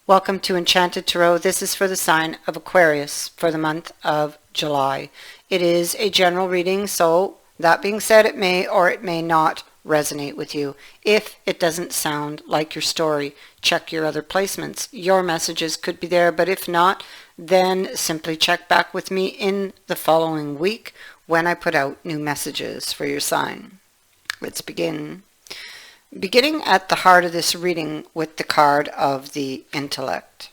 Welcome to Enchanted Tarot. This is for the sign of Aquarius for the month of July. It is a general reading, so that being said, it may or it may not resonate with you. If it doesn't sound like your story, check your other placements. Your messages could be there, but if not, then simply check back with me in the following week when I put out new messages for your sign. Let's begin. Beginning at the heart of this reading with the card of the intellect.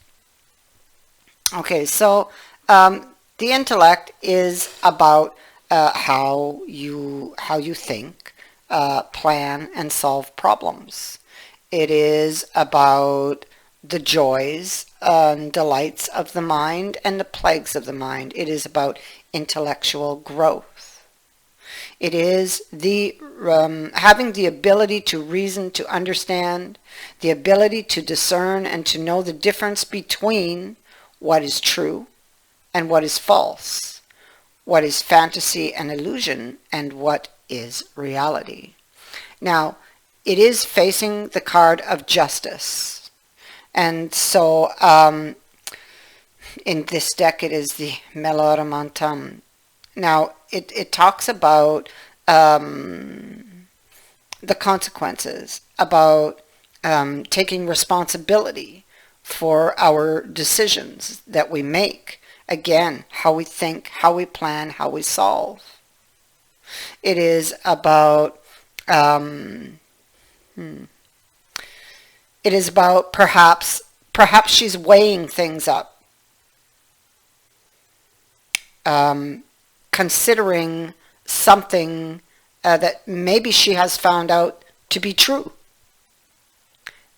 Okay, so the intellect is about how you think, plan, and solve problems. It is about the joys and delights of the mind and the plagues of the mind. It is about intellectual growth. It is the having the ability to reason, to understand, the ability to discern and to know the difference between what is true and what is false, what is fantasy and illusion, and what is reality. Now, it is facing the card of justice. And so in this deck it is the Meloromantum. Now, it talks about the consequences, about taking responsibility for our decisions that we make. Again, how we think, how we plan, how we solve. It is about perhaps she's weighing things up. Considering something that maybe she has found out to be true.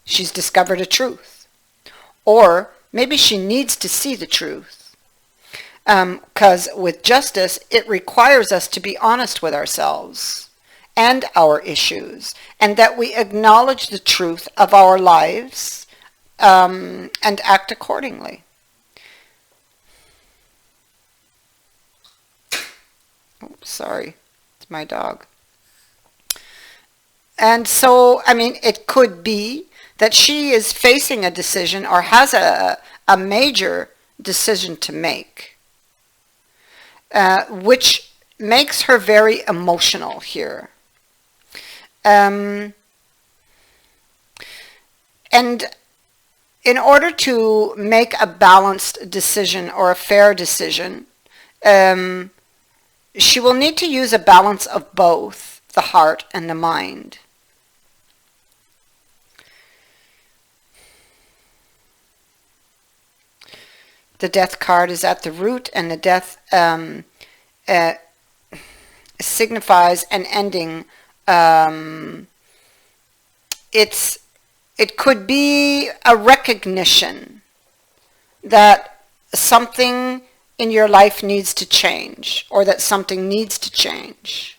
She's discovered a truth. Or maybe she needs to see the truth. Because with justice, it requires us to be honest with ourselves and our issues, and that we acknowledge the truth of our lives and act accordingly. Sorry, it's my dog. And so, I mean, it could be that she is facing a decision or has a major decision to make, which makes her very emotional here. And in order to make a balanced decision or a fair decision, she will need to use a balance of both the heart and the mind. The death card is at the root, and the death signifies an ending. It could be a recognition that something in your life needs to change, or that something needs to change.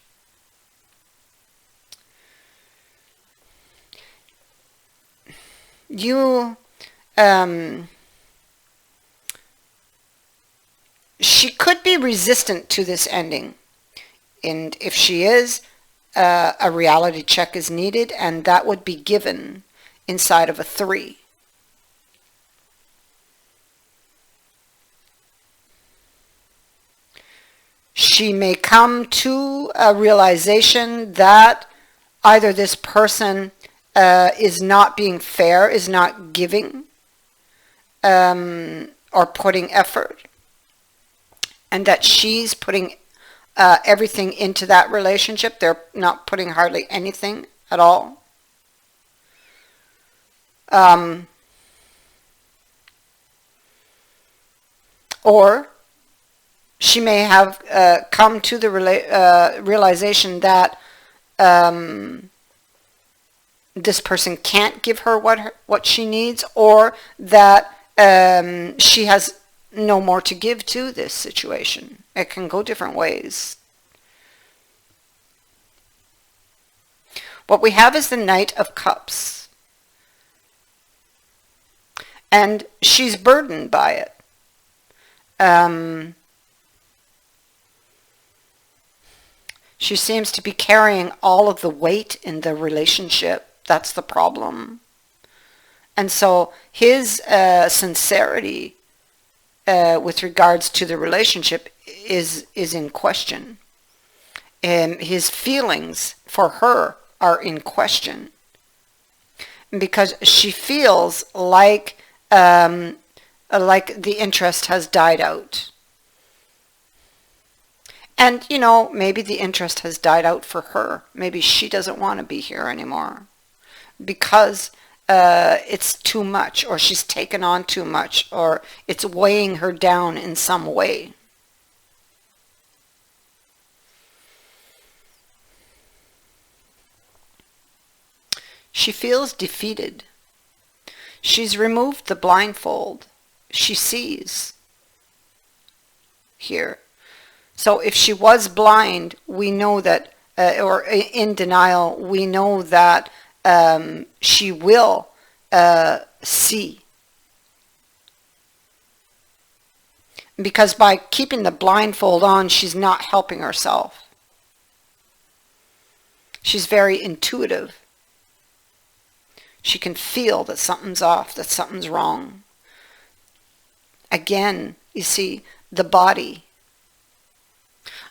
She could be resistant to this ending, and if she is, a reality check is needed, and that would be given inside of a 3. She may come to a realization that either this person is not being fair, is not giving, or putting effort, and that she's putting everything into that relationship. They're not putting hardly anything at all. Or she may have come to the realization that this person can't give her what she needs, or that she has no more to give to this situation. It can go different ways. What we have is the Knight of Cups, and she's burdened by it. She seems to be carrying all of the weight in the relationship. That's the problem. And so his sincerity with regards to the relationship is in question. And his feelings for her are in question, because she feels like the interest has died out. And, you know, maybe the interest has died out for her. Maybe she doesn't want to be here anymore because it's too much, or she's taken on too much, or it's weighing her down in some way. She feels defeated. She's removed the blindfold. She sees here. So if she was blind, we know that, or in denial, we know that she will see. Because by keeping the blindfold on, she's not helping herself. She's very intuitive. She can feel that something's off, that something's wrong. Again, you see, the body.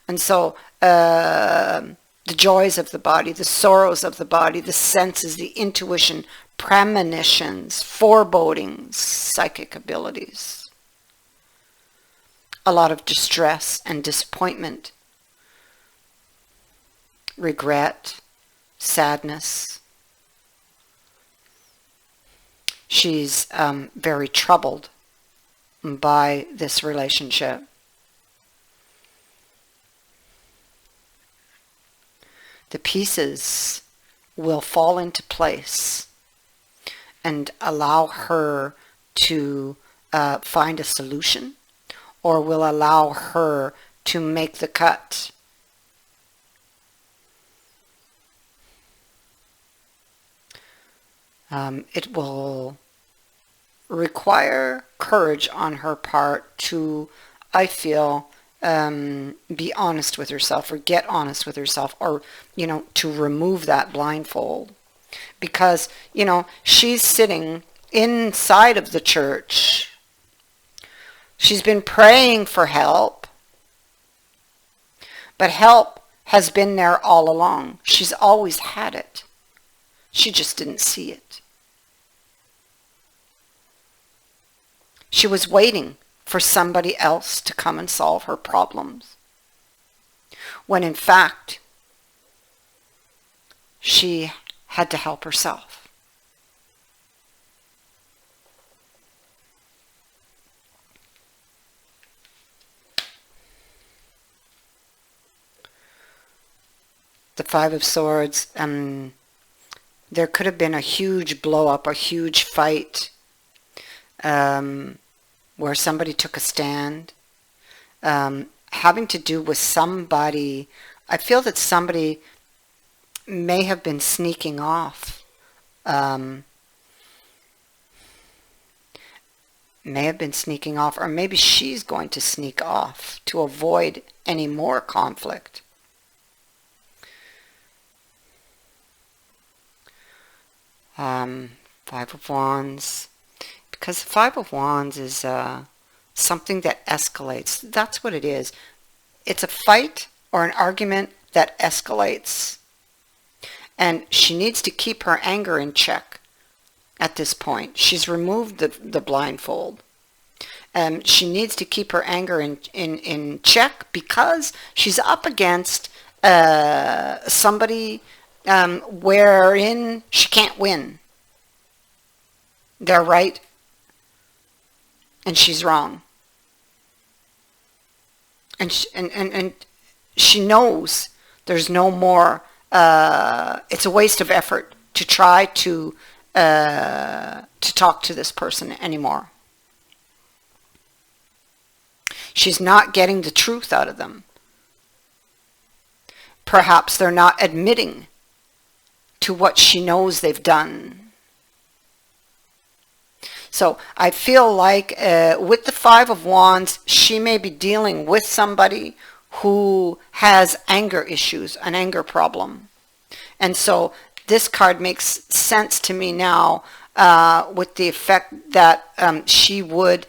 And so the joys of the body, the sorrows of the body, the senses, the intuition, premonitions, forebodings, psychic abilities. A lot of distress and disappointment, regret, sadness. She's very troubled by this relationship. The pieces will fall into place and allow her to find a solution, or will allow her to make the cut. It will require courage on her part to, I feel, be honest with herself, or get honest with herself, or, you know, to remove that blindfold. Because, you know, she's sitting inside of the church. She's been praying for help, but help has been there all along. She's always had it. She just didn't see it. She was waiting for somebody else to come and solve her problems, when in fact, she had to help herself. The Five of Swords, there could have been a huge blow up, a huge fight, where somebody took a stand, having to do with somebody. I feel that somebody may have been sneaking off, or maybe she's going to sneak off to avoid any more conflict. Five of Wands. Because the Five of Wands is something that escalates. That's what it is. It's a fight or an argument that escalates. And she needs to keep her anger in check at this point. She's removed the blindfold. She needs to keep her anger in check, because she's up against somebody wherein she can't win. They're right and she's wrong. And she knows there's no more, it's a waste of effort to try to talk to this person anymore. She's not getting the truth out of them. Perhaps they're not admitting to what she knows they've done. So I feel like with the Five of Wands, she may be dealing with somebody who has anger issues, an anger problem. And so this card makes sense to me now with the effect that she would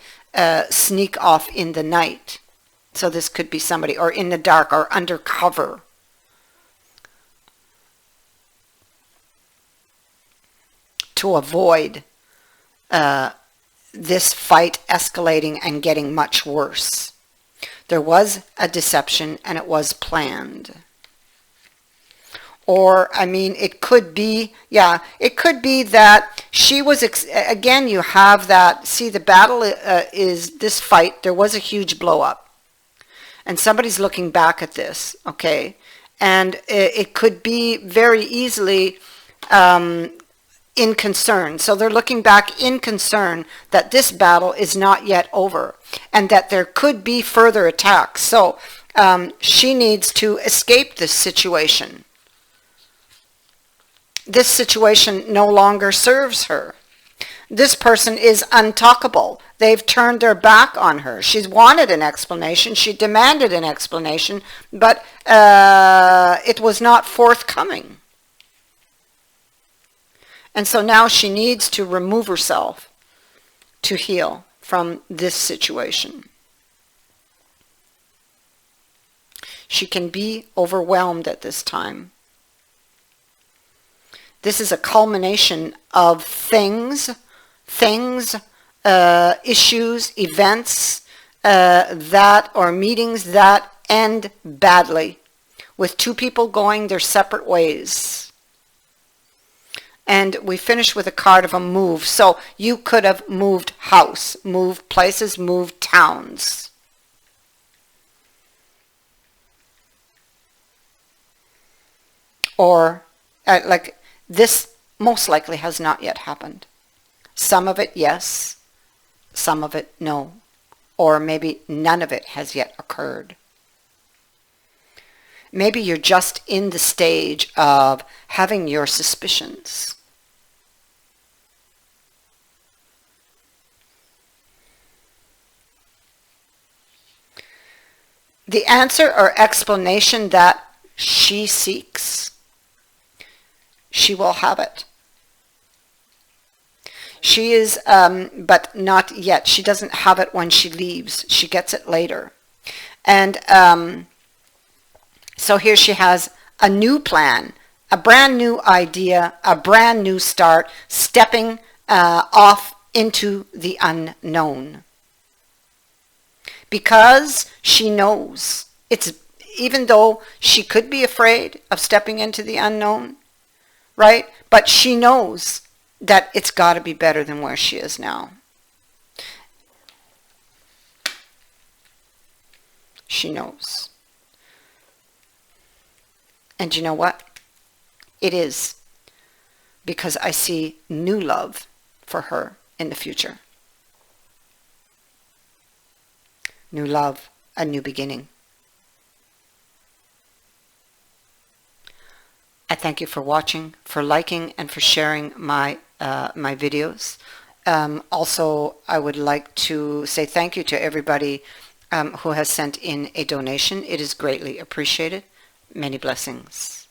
sneak off in the night. So this could be somebody, or in the dark, or undercover. To avoid this fight escalating and getting much worse. There was a deception and it was planned. Or, I mean, it could be, yeah, it could be that she was, again, you have that, see, the battle is this fight, there was a huge blow up. And somebody's looking back at this, okay? And it could be very easily in concern. So they're looking back in concern that this battle is not yet over and that there could be further attacks. So she needs to escape this situation. This situation no longer serves her. This person is untalkable. They've turned their back on her. She's wanted an explanation. She demanded an explanation, but it was not forthcoming. And so now she needs to remove herself to heal from this situation. She can be overwhelmed at this time. This is a culmination of things, issues, events or meetings that end badly, with two people going their separate ways. And we finish with a card of a move. So you could have moved house, moved places, moved towns. Or like this most likely has not yet happened. Some of it, yes. Some of it, no. Or maybe none of it has yet occurred. Maybe you're just in the stage of having your suspicions. The answer or explanation that she seeks, she will have it. She is, but not yet. She doesn't have it when she leaves. She gets it later. And so here she has a new plan, a brand new idea, a brand new start, stepping off into the unknown. Because she knows, it's even though she could be afraid of stepping into the unknown, right? But she knows that it's got to be better than where she is now. She knows. And you know what? It is. Because I see new love for her in the future. New love, a new beginning. I thank you for watching, for liking, and for sharing my videos. Also, I would like to say thank you to everybody who has sent in a donation. It is greatly appreciated. Many blessings.